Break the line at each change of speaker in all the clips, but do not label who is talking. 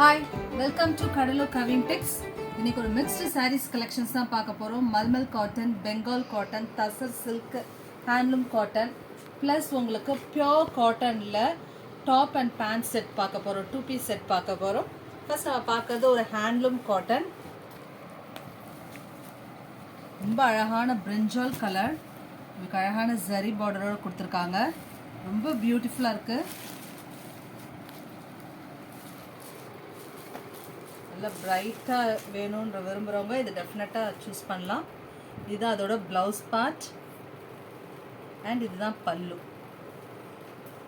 Hi, welcome to Cuddalore கவிங் Tex. இன்னைக்கு ஒரு மிக்ஸ்டு சாரீஸ் கலெக்ஷன்ஸ் தான் பார்க்க போகிறோம். Mulmul cotton, Bengal cotton, tussar silk, handloom cotton, plus உங்களுக்கு பியோர் காட்டனில் டாப் அண்ட் பேண்ட் செட் பார்க்க போகிறோம். 2 பீஸ் செட் பார்க்க போகிறோம். ஃபர்ஸ்ட் நம்ம பார்க்கறது ஒரு ஹேண்ட்லூம் காட்டன். ரொம்ப அழகான பிரிஞ்சால் கலர், உங்களுக்கு அழகான ஜரி பார்டரோடு கொடுத்துருக்காங்க. ரொம்ப பியூட்டிஃபுல்லாக இருக்குது. நல்லா பிரைட்டாக வேணுன்ற விரும்புகிறவங்க இது டெஃபினட்டாக சூஸ் பண்ணலாம். இதுதான் அதோட ப்ளவுஸ் பார்ட் அண்ட் இதுதான் பல்லு.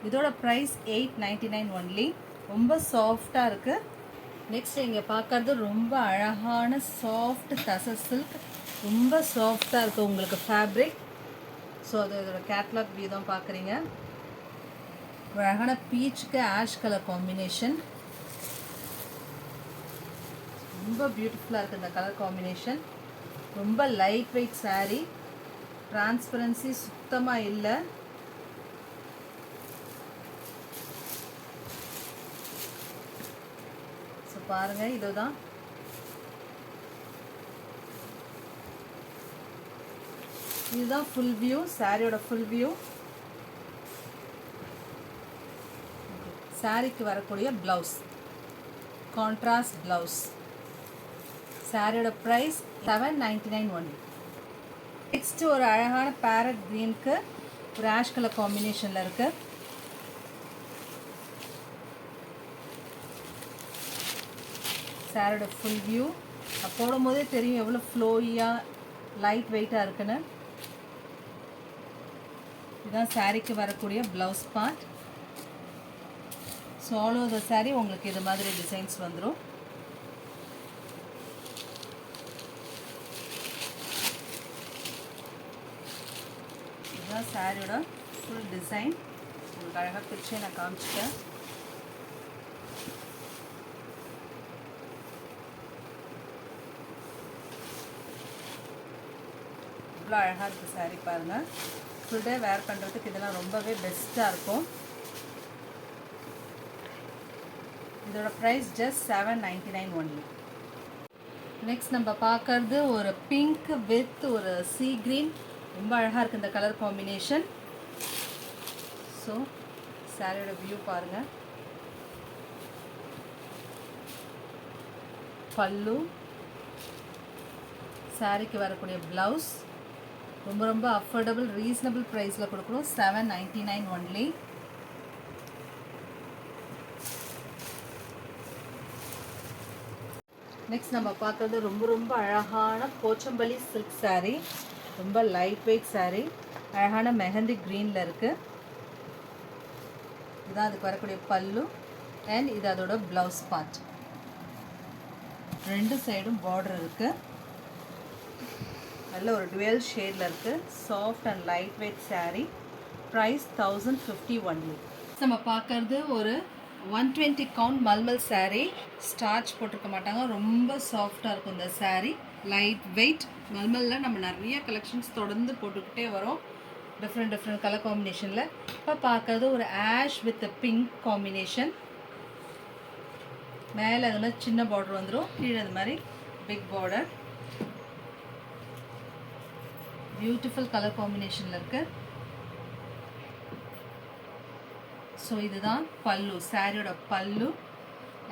இதோட ப்ரைஸ் $8.99 ஒன்லி. ரொம்ப சாஃப்டாக இருக்குது. நெக்ஸ்ட் இங்கே பார்க்குறது ரொம்ப அழகான சாஃப்ட் தசர் சில்க். ரொம்ப சாஃப்டாக இருக்குது உங்களுக்கு ஃபேப்ரிக். ஸோ அது இதோட கேட்லாக் வியூ தான் பார்க்குறீங்க. அழகான பீச்சுக்கு ஆஷ் கலர் காம்பினேஷன். ரொம்ப பியூட்டிஃபுல்லாக இருக்குது இந்த கலர் காம்பினேஷன். ரொம்ப லைட் வெயிட் சாரீ, டிரான்ஸ்பரன்சி சுத்தமாக இல்லை. ஸோ பாருங்கள், இதுதான் இதுதான் ஃபுல் வியூ, சாரியோட ஃபுல் வியூ. சாரிக்கு வரக்கூடிய ப்ளவுஸ், கான்ட்ராஸ்ட் ப்ளவுஸ். சாரியோட ப்ரைஸ் $7.99 ஒன்லி. நெக்ஸ்ட்டு ஒரு அழகான பேரட் க்ரீனுக்கு ஒரு ஆஷ் கலர் காம்பினேஷனில் இருக்குது. சாரியோட ஃபுல் வியூ போடும் போதே தெரியும் எவ்வளோ ஃப்ளோயியாக லைட் வெயிட்டாக இருக்குன்னு. இதுதான் சாரிக்கு வரக்கூடிய blouse part. So all over the sorry உங்களுக்கு இது மாதிரி டிசைன்ஸ் வந்துடும். இதுதான் சாரியோட ஃபுல் டிசைன். உங்களுக்கு அழகாக பிரிச்சு நான் காமிச்சிட்டேன். இவ்வளோ அழகாக இருக்குது சாரீ பாருங்கள். ஃபுல் டே வேர் பண்ணுறதுக்கு இதெல்லாம் ரொம்பவே பெஸ்ட்டாக இருக்கும். இதோட ப்ரைஸ் ஜஸ்ட் $7.99 ஒன்லி. நெக்ஸ்ட் நம்ம பார்க்கறது ஒரு பிங்க் வித் ஒரு சீ க்ரீன். ரொம்ப அழகாக இருக்குது இந்த கலர் காம்பினேஷன். ஸோ சாரியோட வியூ பாருங்கள். பல்லு, சாரிக்கு வரக்கூடிய ப்ளவுஸ். ரொம்ப ரொம்ப அஃபோர்டபுள், ரீசனபிள் ப்ரைஸில் கொடுக்குறோம். $7.99 ஒன்லி. நெக்ஸ்ட் நம்ம பார்க்குறது ரொம்ப ரொம்ப அழகான போச்சம்பள்ளி சில்க் சாரீ. ரொம்ப லைட் வெயிட் சாரீ, அழகான மெஹந்தி க்ரீனில் இருக்குது. இதுதான் அதுக்கு வரக்கூடிய பல்லு அண்ட் இது அதோட ப்ளவுஸ் பார்ட். ரெண்டு சைடும் பார்டர் இருக்குது. நல்ல ஒரு டுவெல் ஷேடில் இருக்குது. Soft and light weight sari. Price $1,050 only. நம்ம பார்க்குறது ஒரு 120 கவுண்ட் மல்மல் சாரீ. ஸ்டார்ச் போட்டிருக்க மாட்டாங்க. ரொம்ப சாஃப்டாக இருக்கும் இந்த சாரீ, லைட் வெயிட். மல்மலில் நம்ம நிறைய கலெக்ஷன்ஸ் தொடர்ந்து போட்டுக்கிட்டே வரோம், டிஃப்ரெண்ட் கலர் காம்பினேஷனில். இப்போ பார்க்கறது ஒரு ஆஷ் வித் பிங்க் காம்பினேஷன். மேலே அது மாதிரி சின்ன பார்டர் வந்துடும், கீழே அது மாதிரி பிக் பார்டர். பியூட்டிஃபுல் கலர் காம்பினேஷனில் இருக்குது. ஸோ இதுதான் பல்லு, சாரியோட பல்லு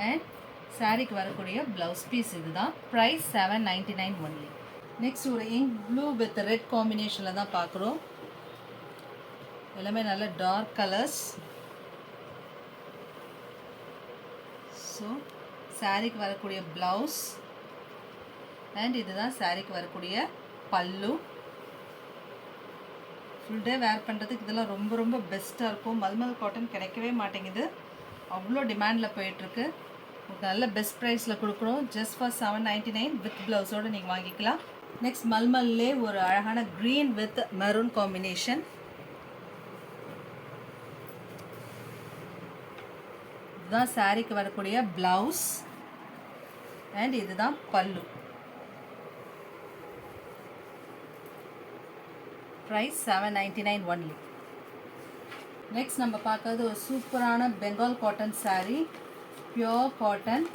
அண்ட் சாரிக்கு வரக்கூடிய ப்ளவுஸ் பீஸ். இதுதான் ப்ரைஸ் $7.99 ஒன்லி. நெக்ஸ்ட் ஒரு இங்க் ப்ளூ வித் ரெட் காம்பினேஷனில் தான் பார்க்குறோம். எல்லாமே நல்ல டார்க் கலர்ஸ். ஸோ சாரிக்கு வரக்கூடிய ப்ளவுஸ் அண்ட் இதுதான் சாரிக்கு வரக்கூடிய பல்லு. ஃபுல் டே வேர் பண்ணுறதுக்கு இதெல்லாம் ரொம்ப ரொம்ப பெஸ்ட்டாக இருக்கும். மல்மல் காட்டன் கிடைக்கவே மாட்டேங்குது, அவ்வளோ டிமாண்டில் போயிட்டுருக்கு. உங்களுக்கு நல்ல பெஸ்ட் ப்ரைஸில் கொடுக்குறோம். ஜஸ்ட் ஃபார் $7.99 வித் ப்ளவுஸோடு நீங்கள் வாங்கிக்கலாம். நெக்ஸ்ட் மல்மல்லே ஒரு அழகான க்ரீன் வித் மெரூன் காம்பினேஷன். இதுதான் சாரிக்கு வரக்கூடிய ப்ளவுஸ் அண்ட் இதுதான் பல்லு. Price $7.99 only. நெக்ஸ்ட் நம்ம பார்க்கறது ஒரு சூப்பரான Bengal cotton sari. Pure cotton.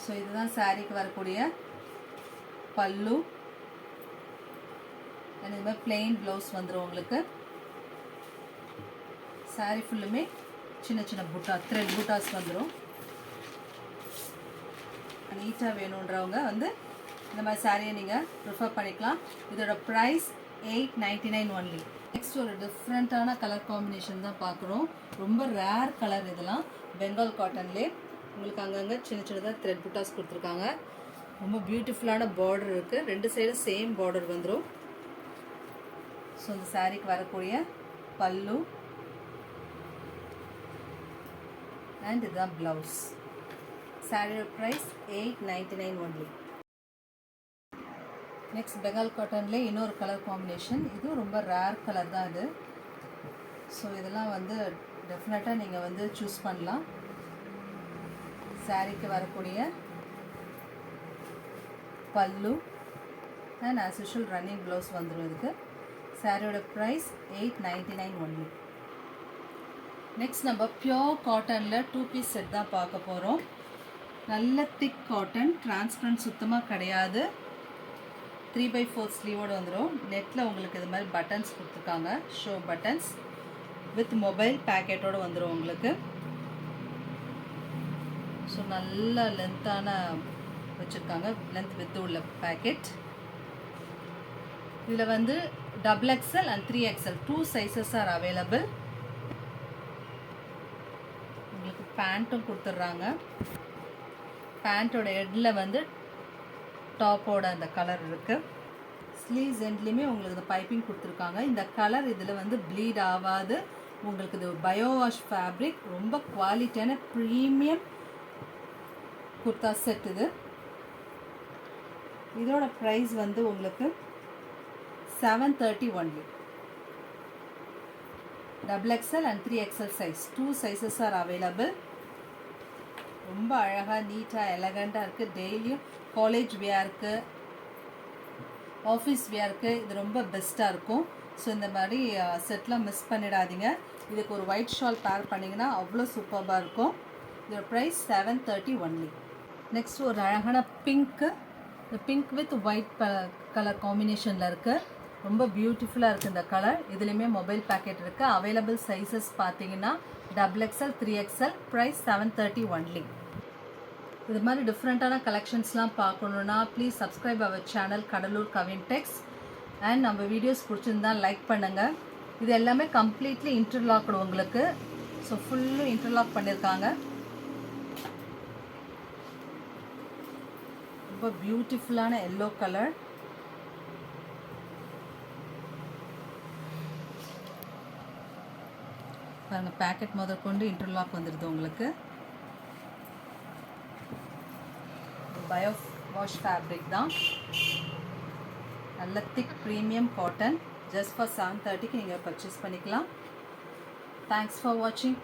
So இதுதான் சாரீக்கு வரக்கூடிய பல்லு. அண்ட் இது மாதிரி பிளெயின் ப்ளவுஸ் வந்துடும் உங்களுக்கு. சாரீ ஃபுல்லுமே சின்ன சின்ன புட்டா, த்ரெட் புட்டாஸ் வந்துடும். நீட்டாக வேணுன்றவங்க வந்து இந்த மாதிரி சாரியை நீங்கள் ப்ரிஃபர் பண்ணிக்கலாம். இதோட ப்ரைஸ் 899 ஒன்லி. நெக்ஸ்ட் ஒரு டிஃப்ரெண்ட்டான கலர் காம்பினேஷன் தான் பார்க்குறோம். ரொம்ப ரேர் கலர் இதெல்லாம். பெங்கால் காட்டன்லேயே உங்களுக்கு அங்கங்கே சின்ன சின்னதாக த்ரெட் புட்டாஸ் கொடுத்துருக்காங்க. ரொம்ப பியூட்டிஃபுல்லான பார்டர் இருக்குது. ரெண்டு சைடும் சேம் பார்டர் வந்துடும். ஸோ இந்த சாரீக்கு வரக்கூடிய பல்லு அண்ட் இதுதான் ப்ளவுஸ். சாரியோட ப்ரைஸ் 899 ஒன்லி. நெக்ஸ்ட் பெங்கால் காட்டன்லேயே இன்னொரு கலர் காம்பினேஷன். இதுவும் ரொம்ப ரேர் கலர் தான் இது. ஸோ இதெல்லாம் வந்து டெஃபினட்டாக நீங்கள் வந்து சூஸ் பண்ணலாம். சாரீக்கு வரக்கூடிய பல்லு and as usual running blouse வந்துடும் இதுக்கு. சாரியோட ப்ரைஸ் 899 ஒன்லி. நெக்ஸ்ட் நம்ம பியோர் காட்டனில் 2 பீஸ் செட் தான் பார்க்க போகிறோம். நல்ல திக் காட்டன், டிரான்ஸ்பரண்ட் சுத்தமாக கிடையாது. 3/4 ஸ்லீவோடு வந்துடும். நெட்டில் உங்களுக்கு இது மாதிரி பட்டன்ஸ் கொடுத்துருக்காங்க, ஷோ பட்டன்ஸ் வித் மொபைல் பேக்கெட்டோடு வந்துடும் உங்களுக்கு. ஸோ நல்ல லென்த்தான வச்சுருக்காங்க, லென்த் வித் உள்ள பேக்கெட். இதில் வந்து XXL and 3XL 2 sizes are available. உங்களுக்கு பேண்ட்டும் கொடுத்துட்றாங்க. பேண்ட்டோட ஹெட்டில் வந்து டாப்போட அந்த கலர் இருக்குது. ஸ்லீவ்ஸ் எண்ட்லேயுமே உங்களுக்கு இந்த பைப்பிங் கொடுத்துருக்காங்க. இந்த கலர் இதில் வந்து ப்ளீட் ஆகாது. உங்களுக்கு இது பயோ வாஷ் ஃபேப்ரிக். ரொம்ப குவாலிட்டியான ப்ரீமியம் குர்தா செட் இது. இதோட ப்ரைஸ் வந்து உங்களுக்கு 730 only. XXL and 3XL size 2 sizes are available. ரொம்ப அழகாக நீட்டாக எலகண்ட்டாக இருக்குது. டெய்லியும் காலேஜ் வியருக்கு, ஆஃபீஸ் வியருக்கு இது ரொம்ப பெஸ்ட்டாக இருக்கும். ஸோ இந்த மாதிரி செட்லாம் மிஸ் பண்ணிடாதீங்க. இதுக்கு ஒரு ஒயிட் ஷால் பேர் பண்ணிங்கன்னா அவ்வளோ சூப்பராக இருக்கும். இதோட ப்ரைஸ் 730 ஒன்லி. நெக்ஸ்ட் ஒரு அழகான பிங்க்கு. இந்த பிங்க் வித் ஒயிட் கலர் காம்பினேஷனில் இருக்குது. ரொம்ப பியூட்டிஃபுல்லாக இருக்குது இந்த கலர். இதுலேயுமே மொபைல் பேக்கெட் இருக்குது. அவைலபிள் சைஸஸ் பார்த்தீங்கன்னா XXL 3XL. Price 730 only. இது மாதிரி டிஃப்ரெண்ட்டான கலெக்ஷன்ஸ்லாம் பார்க்கணுன்னா please subscribe our channel Cuddalore Kavin Tex. And நம்ம வீடியோஸ் பிடிச்சிருந்தா லைக் பண்ணுங்கள். இது எல்லாமே கம்ப்ளீட்லி இன்டர்லாக்டு உங்களுக்கு. ஸோ ஃபுல்லும் இன்டர்லாக் பண்ணியிருக்காங்க. ரொம்ப பியூட்டிஃபுல்லான எல்லோ கலர். பாருங்க, பேக்கெட் முதற்கொண்டு இன்டர்லாக் வந்துடுது உங்களுக்கு. பயோ வாஷ் ஃபேப்ரிக் தான். நல்ல thick premium cotton. Just for 730க்கு நீங்கள் பர்ச்சேஸ் பண்ணிக்கலாம். தேங்க்ஸ் ஃபார் வாட்சிங்.